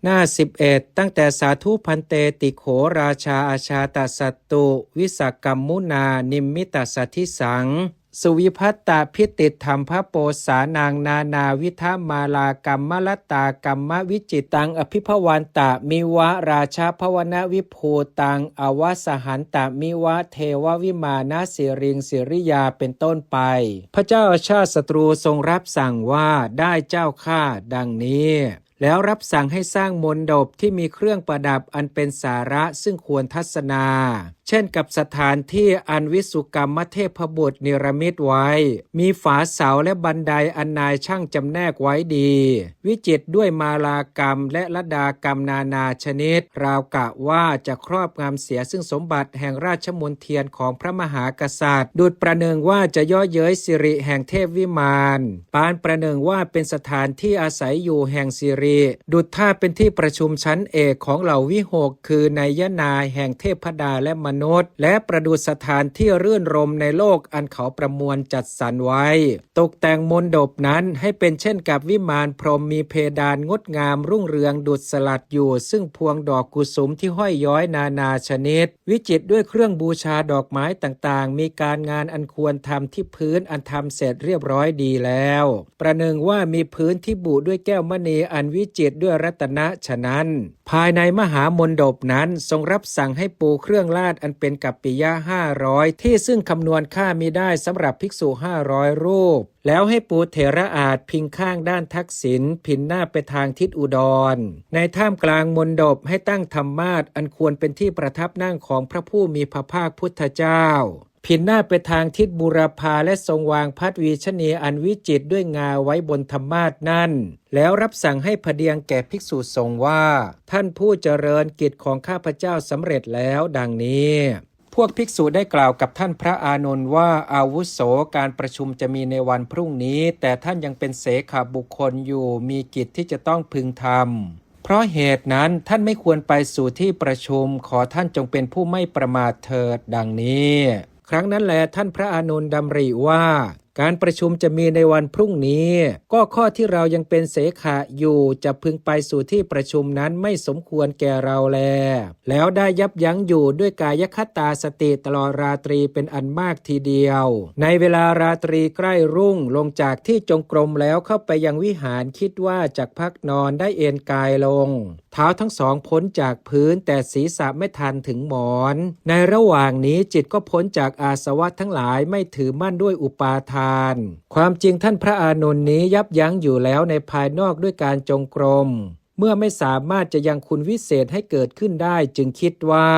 หน้า11ตั้งแต่สาธุพันเตติโขราชาอาชาตสัตตุวิสกรรมุนานิมมิตสัทธิสังสุวิพัตตาพิติธรรมพระโปสานางนานาวิธามาลากรรมลตากรรมวิจิตังอภิภวันตะมิวะราชาภวนวิภูตังอวสหันตะมิวะเทววิมานาสิริงสิริยาเป็นต้นไปพระเจ้าอาชาติศัตรูทรงรับสั่งว่าได้เจ้าข้าดังนี้แล้วรับสั่งให้สร้างมณฑปที่มีเครื่องประดับอันเป็นสาระซึ่งควรทัศนาเช่นกับสถานที่อันวิสุกรรมเทพบุตรนิรมิตไว้มีฝาเสาและบันไดอันนายช่างจำแนกไว้ดีวิจิตรด้วยมาลากรรมและลดากรรมนานาชนิดราวกะว่าจะครอบงำเสียซึ่งสมบัติแห่งราชมนเทียนของพระมหากษัตริย์ดุจประหนึ่งว่าจะย่อเย้ยสิริแห่งเทพวิมานปานประหนึ่งว่าเป็นสถานที่อาศัยอยู่แห่งสิริดุจท่าเป็นที่ประชุมชั้นเอกของเหล่าวิหกคือไนยนาแห่งเทพดาและมนุษย์และประดุจสถานที่รื่นรมในโลกอันเขาประมวลจัดสรรไว้ตกแต่งมณฑปนั้นให้เป็นเช่นกับวิมานพรหมมีเพดานงดงามรุ่งเรืองดุจสลัดอยู่ซึ่งพวงดอกกุสุมที่ห้อยย้อยนานาชนิดวิจิตรด้วยเครื่องบูชาดอกไม้ต่างๆมีการงานอันควรทำที่พื้นอันทำเสร็จเรียบร้อยดีแล้วประหนึ่งว่ามีพื้นที่บุด้วยแก้วมณีอันวิจิตรด้วยรัตนะฉะนั้นภายในมหามณฑปนั้นทรงรับสั่งให้ปูเครื่องลาดอันเป็นกัปปิยะ500ที่ซึ่งคำนวณค่ามิได้สำหรับภิกษุ500รูปแล้วให้ปูเถระอาจพิงข้างด้านทักษิณพินหน้าไปทางทิศอุดรในท่ามกลางมณฑปให้ตั้งธรรมาสน์อันควรเป็นที่ประทับนั่งของพระผู้มีพระภาคพุทธเจ้าพินหน้าไปทางทิศบูรพาและทรงวางพัดวีชนีอันวิจิตรด้วยงาไว้บนธรรมาสน์นั่นแล้วรับสั่งให้พเดียงแก่ภิกษุสงฆ์ว่าท่านผู้เจริญกิจของข้าพเจ้าสำเร็จแล้วดังนี้พวกภิกษุได้กล่าวกับท่านพระอานนท์ว่าอาวุโสการประชุมจะมีในวันพรุ่งนี้แต่ท่านยังเป็นเสขบุคคลอยู่มีกิจที่จะต้องพึงทำเพราะเหตุนั้นท่านไม่ควรไปสู่ที่ประชุมขอท่านจงเป็นผู้ไม่ประมาทเถิดดังนี้ครั้งนั้นแลท่านพระอานนท์ดำริว่าการประชุมจะมีในวันพรุ่งนี้ก็ข้อที่เรายังเป็นเสขะอยู่จะพึงไปสู่ที่ประชุมนั้นไม่สมควรแก่เราแล้วได้ยับยั้งอยู่ด้วยกายคตาสติตลอดราตรีเป็นอันมากทีเดียวในเวลาราตรีใกล้รุ่งลงจากที่จงกรมแล้วเข้าไปยังวิหารคิดว่าจากพักนอนได้เอนกายลงเท้าทั้งสองพ้นจากพื้นแต่ศีรษะไม่ทันถึงหมอนในระหว่างนี้จิตก็พ้นจากอาสวะทั้งหลายไม่ถือมั่นด้วยอุปาทานความจริงท่านพระอานนท์นี้ยับยั้งอยู่แล้วในภายนอกด้วยการจงกรมเมื่อไม่สามารถจะยังคุณวิเศษให้เกิดขึ้นได้จึงคิดว่า